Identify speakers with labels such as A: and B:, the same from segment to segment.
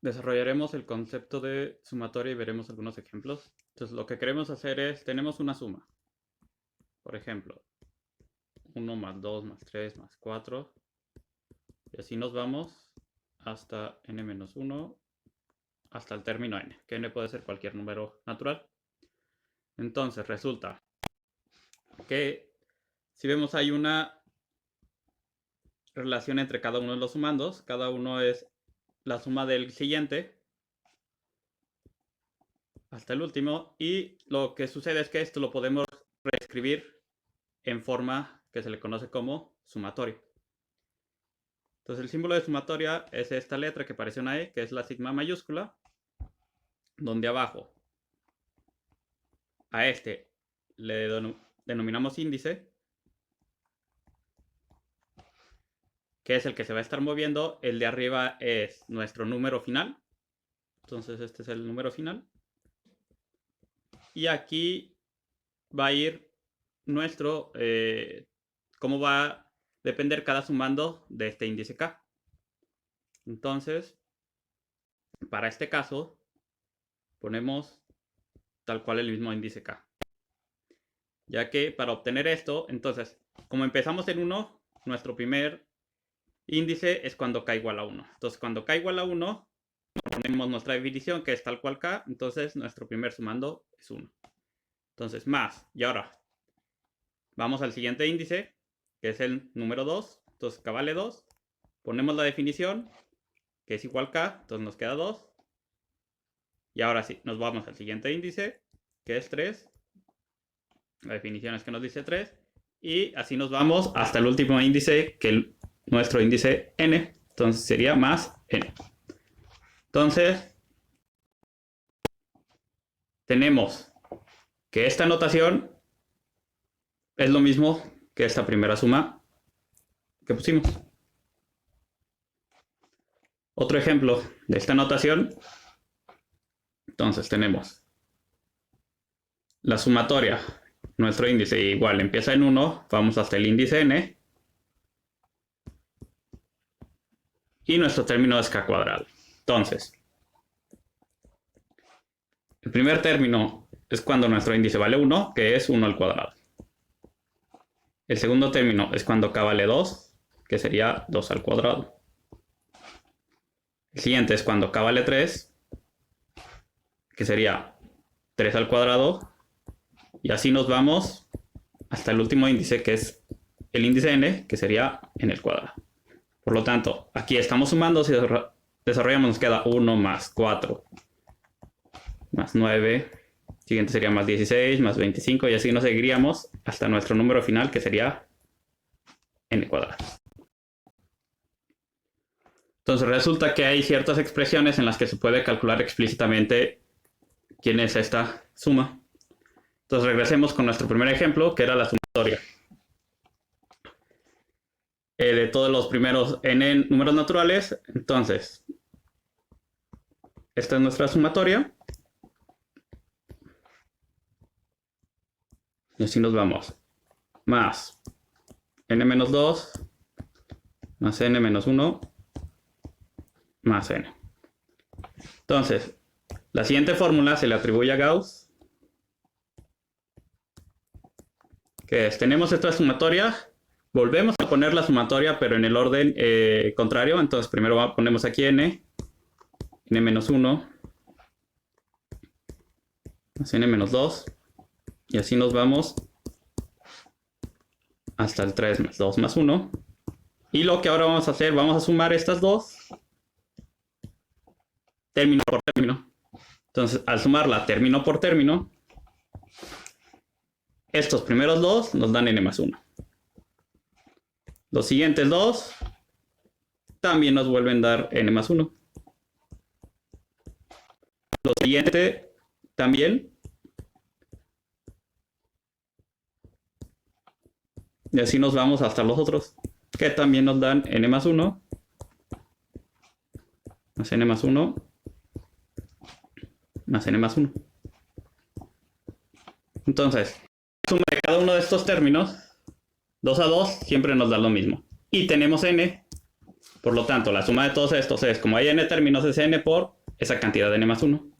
A: desarrollaremos el concepto de sumatoria y veremos algunos ejemplos. Entonces lo que queremos hacer es, tenemos una suma. Por ejemplo, 1 más 2 más 3 más 4. Y así nos vamos hasta n-1, hasta el término n, que n puede ser cualquier número natural. Entonces resulta que si vemos hay una relación entre cada uno de los sumandos, cada uno es la suma del siguiente hasta el último, y lo que sucede es que esto lo podemos reescribir en forma que se le conoce como sumatoria. Entonces el símbolo de sumatoria es esta letra que parece una E, que es la sigma mayúscula, donde abajo a este le denominamos índice, que es el que se va a estar moviendo. El de arriba es nuestro número final. Entonces este es el número final. Y aquí va a ir nuestro, cómo va a depender cada sumando de este índice K. Entonces, para este caso, ponemos tal cual el mismo índice K. Ya que para obtener esto, entonces, como empezamos en 1, nuestro primer índice es cuando K igual a 1. Entonces, cuando K igual a 1, ponemos nuestra definición, que es tal cual K. Entonces, nuestro primer sumando es 1. Entonces, más. Y ahora, vamos al siguiente índice, que es el número 2. Entonces, K vale 2. Ponemos la definición, que es igual K. Entonces, nos queda 2. Y ahora sí, nos vamos al siguiente índice, que es 3. La definición es que nos dice 3. Y así nos vamos hasta el último índice, que nuestro índice n. Entonces sería más n. Entonces, tenemos que esta notación es lo mismo que esta primera suma que pusimos. Otro ejemplo de esta notación. Entonces tenemos la sumatoria. Nuestro índice igual empieza en 1, vamos hasta el índice n. Y nuestro término es k cuadrado. Entonces, el primer término es cuando nuestro índice vale 1, que es 1 al cuadrado. El segundo término es cuando k vale 2, que sería 2 al cuadrado. El siguiente es cuando k vale 3, que sería 3 al cuadrado. Y así nos vamos hasta el último índice, que es el índice n, que sería n al cuadrado. Por lo tanto, aquí estamos sumando. Si desarrollamos, nos queda 1 más 4 más 9. Siguiente sería más 16, más 25, y así nos seguiríamos hasta nuestro número final, que sería n cuadrado. Entonces resulta que hay ciertas expresiones en las que se puede calcular explícitamente quién es esta suma. Entonces regresemos con nuestro primer ejemplo, que era la sumatoria de todos los primeros n números naturales. Entonces, esta es nuestra sumatoria. Y así nos vamos. Más n-2, más n-1, más n. Entonces, la siguiente fórmula se le atribuye a Gauss, que es, tenemos esta sumatoria, volvemos a poner la sumatoria, pero en el orden contrario. Entonces, primero ponemos aquí n, n-1, más n-2, y así nos vamos hasta el 3 más 2 más 1. Y lo que ahora vamos a hacer, vamos a sumar estas dos término por término. Entonces, al sumarla término por término, estos primeros dos nos dan n más 1. Los siguientes dos también nos vuelven a dar n más 1. Lo siguiente también. Y así nos vamos hasta los otros, que también nos dan n más 1, más n más 1, más n más 1. Entonces, la suma de cada uno de estos términos, 2 a 2, siempre nos da lo mismo. Y tenemos n, Por lo tanto, la suma de todos estos es, como hay n términos, es n por esa cantidad de n más 1.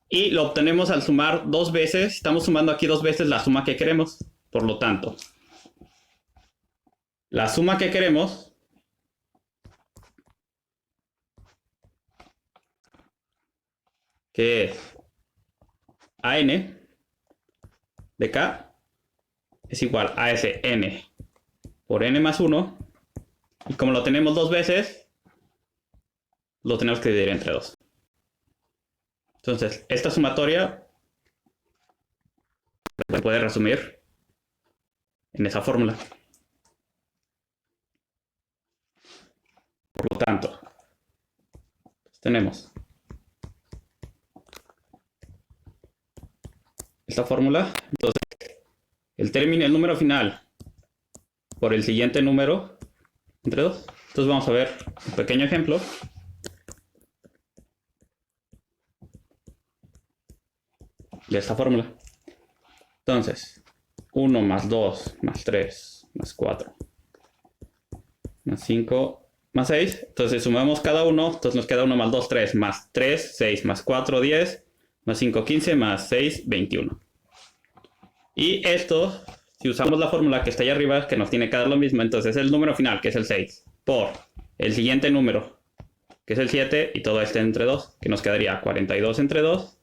A: Y lo obtenemos al sumar dos veces. Estamos sumando aquí dos veces la suma que queremos. Por lo tanto, la suma que queremos que es AN de K es igual a ese n por n más 1. Y como lo tenemos dos veces, lo tenemos que dividir entre 2. Entonces, esta sumatoria se puede resumir en esa fórmula. Por lo tanto, tenemos esta fórmula. Entonces, el número final por el siguiente número entre 2. Entonces vamos a ver un pequeño ejemplo. De esta fórmula. Entonces, 1 más 2 más 3 más 4 más 5 más 6. Entonces sumamos cada uno. Entonces nos queda 1 más 2, 3 más 3, 6 más 4, 10 más 5, 15 más 6, 21. Y esto, si usamos la fórmula que está ahí arriba, que nos tiene que dar lo mismo, entonces el número final, que es el 6, por el siguiente número, que es el 7, y todo este entre 2, que nos quedaría 42 entre 2,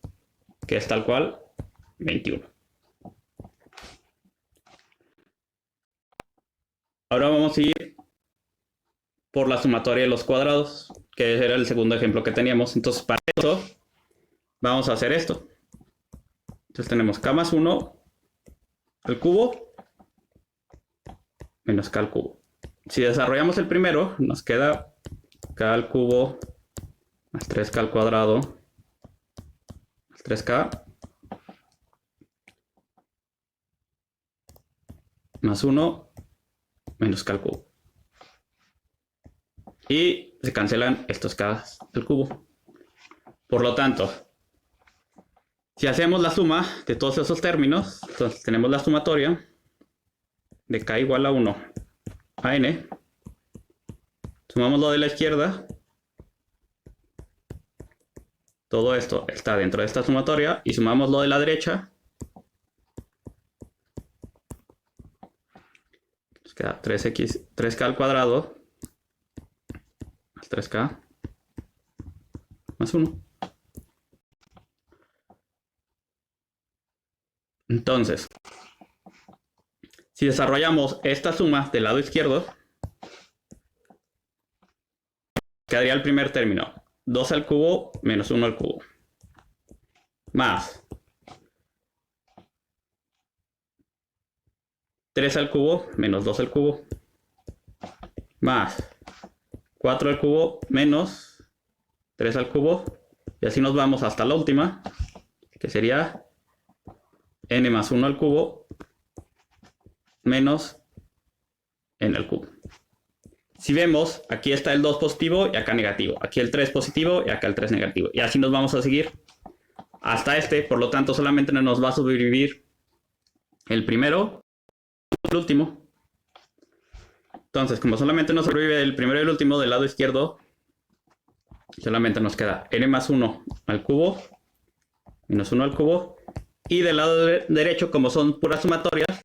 A: que es tal cual 21. Ahora vamos a ir por la sumatoria de los cuadrados, que era el segundo ejemplo que teníamos. Entonces, para eso, vamos a hacer esto. Entonces tenemos k más 1 al cubo menos k al cubo. Si desarrollamos el primero, nos queda k al cubo más 3k al cuadrado más 3k más 1 menos k al cubo. Y se cancelan estos k al cubo. Por lo tanto, si hacemos la suma de todos esos términos, entonces tenemos la sumatoria de k igual a 1 a n. Sumamos lo de la izquierda. Todo esto está dentro de esta sumatoria. Y sumamos lo de la derecha. Nos queda 3k al cuadrado más 3k más 1. Entonces, si desarrollamos esta suma del lado izquierdo, quedaría el primer término, 2 al cubo menos 1 al cubo, más 3 al cubo menos 2 al cubo, más 4 al cubo menos 3 al cubo, y así nos vamos hasta la última, que sería n más 1 al cubo menos n al cubo. Si vemos, aquí está el 2 positivo y acá negativo. Aquí el 3 positivo y acá el 3 negativo. Y así nos vamos a seguir hasta este. Por lo tanto, solamente nos va a sobrevivir el primero y el último. Entonces, como solamente nos sobrevive el primero y el último del lado izquierdo, solamente nos queda n más 1 al cubo menos 1 al cubo. Y del lado derecho, como son puras sumatorias,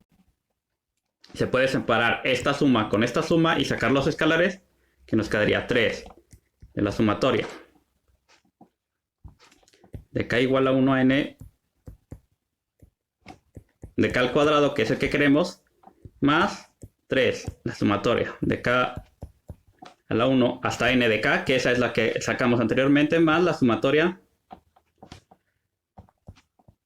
A: se puede separar esta suma con esta suma y sacar los escalares, que nos quedaría 3 de la sumatoria de k igual a 1 a n de k al cuadrado, que es el que queremos, más 3, la sumatoria de k a la 1 hasta n de k, que esa es la que sacamos anteriormente, más la sumatoria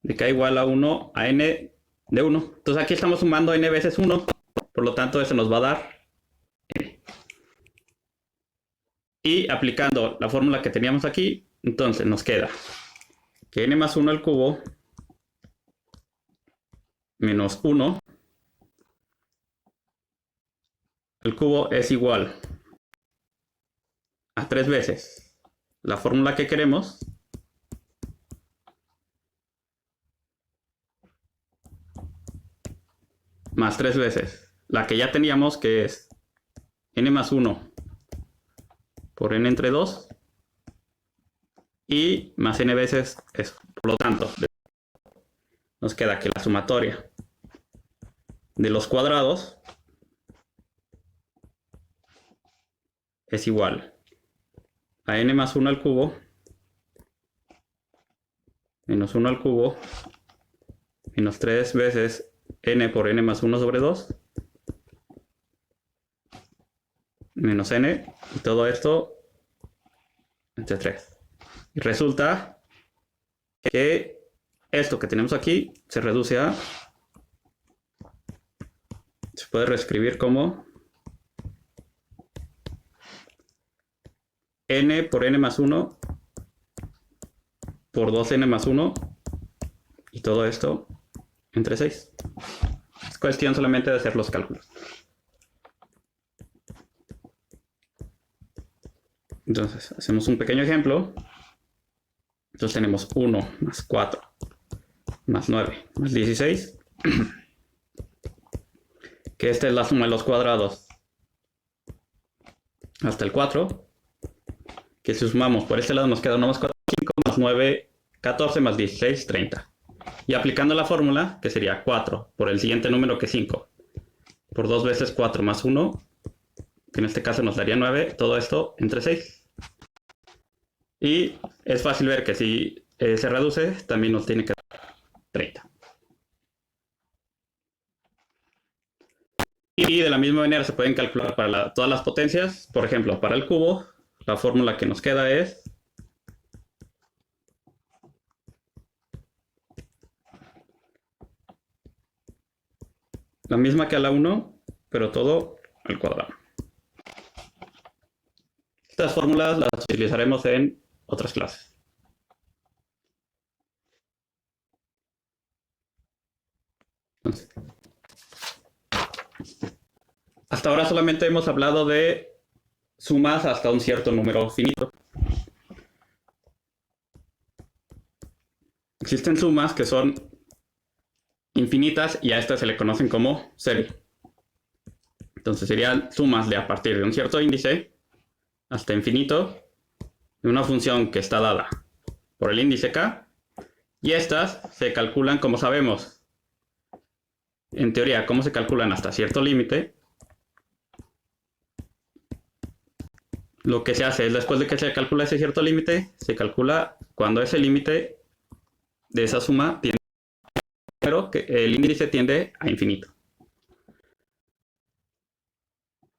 A: de k igual a 1 a n de 1. Entonces aquí estamos sumando n veces 1, por lo tanto eso nos va a dar n. Y aplicando la fórmula que teníamos aquí, entonces nos queda que n más 1 al cubo menos 1 al cubo es igual a 3 veces la fórmula que queremos más 3 veces la que ya teníamos, que es n más 1 por n entre 2 y más n veces eso. Por lo tanto, nos queda que la sumatoria de los cuadrados es igual a n más 1 al cubo menos 1 al cubo menos 3 veces n por n más 1 sobre 2 menos n, y todo esto entre 3. Y resulta que esto que tenemos aquí se reduce a, se puede reescribir como n por n más 1 por 2n más 1 y todo esto entre 6. Es cuestión solamente de hacer los cálculos. Entonces, hacemos un pequeño ejemplo. Entonces tenemos 1 más 4 más 9 más 16. Que esta es la suma de los cuadrados hasta el 4. Que si sumamos por este lado nos queda 1 más 4, 5 más 9, 14 más 16, 30. Y aplicando la fórmula, que sería 4 por el siguiente número que es 5, por 2 veces 4 más 1, que en este caso nos daría 9, todo esto entre 6. Y es fácil ver que si se reduce, también nos tiene que dar 30. Y de la misma manera se pueden calcular para todas las potencias. Por ejemplo, para el cubo, la fórmula que nos queda es la misma que a la 1, pero todo al cuadrado. Estas fórmulas las utilizaremos en otras clases. Entonces, hasta ahora solamente hemos hablado de sumas hasta un cierto número finito. Existen sumas que son infinitas y a estas se le conocen como serie. Entonces serían sumas de a partir de un cierto índice hasta infinito de una función que está dada por el índice k, y estas se calculan como sabemos. En teoría, ¿cómo se calculan hasta cierto límite? Lo que se hace es, después de que se calcula ese cierto límite, se calcula cuando ese límite de esa suma tiende, pero que el índice tiende a infinito.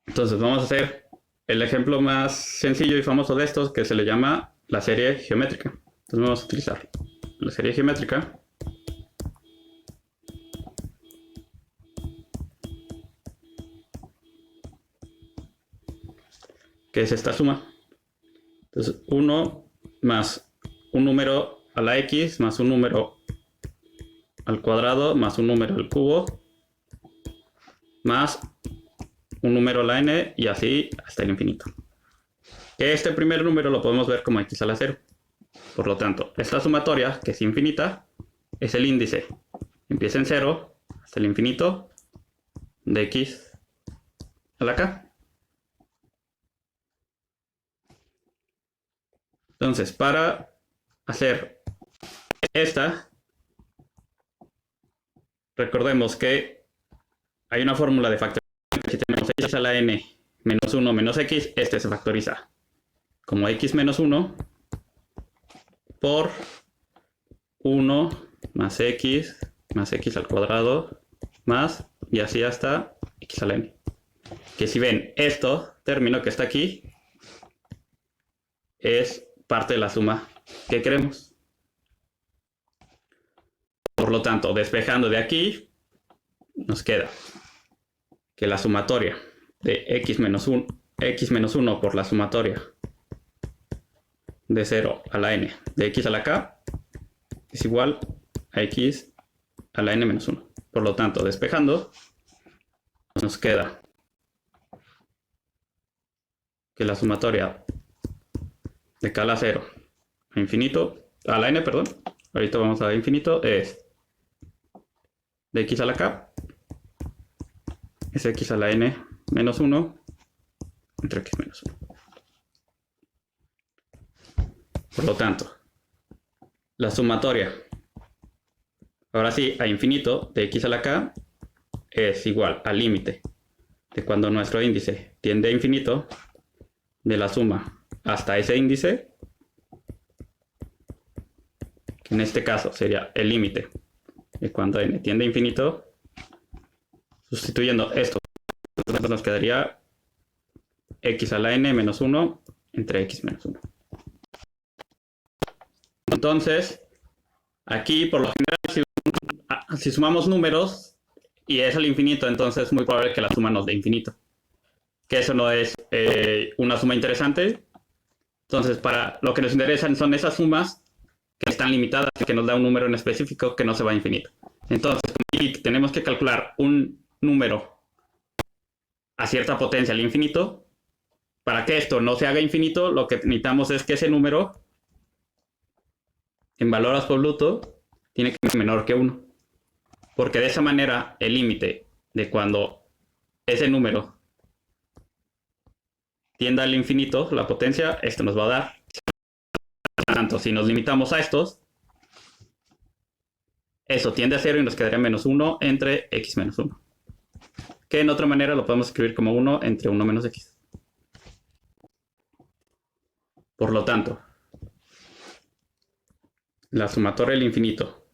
A: Entonces vamos a hacer el ejemplo más sencillo y famoso de estos, que se le llama la serie geométrica. Entonces vamos a utilizar la serie geométrica. Que es esta suma. Entonces 1 más un número a la x más un número al cuadrado más un número al cubo más un número a la n y así hasta el infinito. Que este primer número lo podemos ver como x a la 0. Por lo tanto, esta sumatoria, que es infinita, es el índice. Empieza en 0 hasta el infinito de x a la k. Entonces, para hacer esta, recordemos que hay una fórmula de factorización. Si tenemos x a la n menos 1 menos x, este se factoriza como x menos 1 por 1 más x al cuadrado más, y así hasta x a la n. Que si ven, esto término que está aquí es parte de la suma que queremos. Por lo tanto, despejando de aquí, nos queda que la sumatoria de x menos 1 por la sumatoria de 0 a la n de x a la k es igual a x a la n menos 1. Por lo tanto, despejando, nos queda que la sumatoria de k a la 0 a infinito, a la n, perdón, ahorita vamos a infinito, es de x a la k, es x a la n menos 1 entre x menos 1. Por lo tanto, la sumatoria, ahora sí, a infinito de x a la k es igual al límite de cuando nuestro índice tiende a infinito de la suma hasta ese índice, que en este caso sería el límite de cuando n tiende a infinito. Sustituyendo esto, nos quedaría x a la n menos 1 entre x menos 1. Entonces, aquí por lo general, si sumamos números y es al infinito, entonces es muy probable que la suma nos dé infinito. Que eso no es una suma interesante. Entonces, para lo que nos interesan son esas sumas que están limitadas, que nos da un número en específico que no se va a infinito. Entonces, aquí tenemos que calcular un número a cierta potencia al infinito. Para que esto no se haga infinito, lo que necesitamos es que ese número, en valor absoluto, tiene que ser menor que 1. Porque de esa manera, el límite de cuando ese número tienda al infinito, la potencia, esto nos va a dar. Por tanto, si nos limitamos a estos, eso tiende a 0 y nos quedaría menos 1 entre x menos 1. Que en otra manera lo podemos escribir como 1 entre 1 menos x. Por lo tanto, la sumatoria del infinito,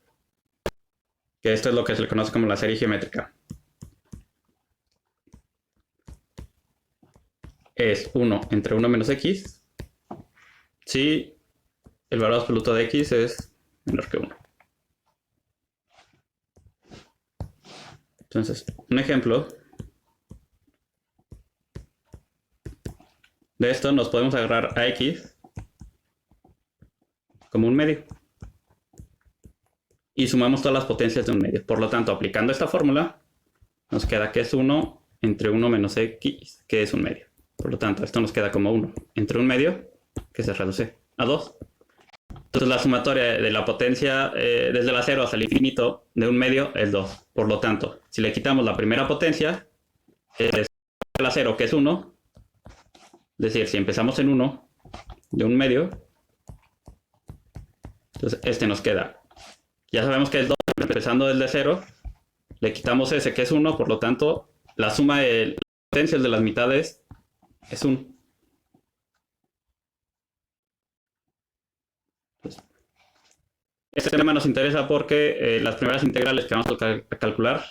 A: que esto es lo que se le conoce como la serie geométrica, es 1 entre 1 menos x si el valor absoluto de x es menor que 1. Entonces, un ejemplo de esto, nos podemos agarrar a x como un medio y sumamos todas las potencias de un medio. Por lo tanto, aplicando esta fórmula, nos queda que es 1 entre 1 menos x, que es un medio. Por lo tanto, esto nos queda como 1 entre un medio, que se reduce a 2. Entonces, la sumatoria de la potencia desde la 0 hasta el infinito de un medio es 2. Por lo tanto, si le quitamos la primera potencia, es la 0, que es 1. Es decir, si empezamos en 1 de un medio, entonces este nos queda. Ya sabemos que es 2, empezando desde 0. Le quitamos ese, que es 1. Por lo tanto, la suma de las potencias de las mitades es 1. Este tema nos interesa porque las primeras integrales que vamos a calcular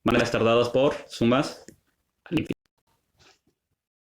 A: van a estar dadas por sumas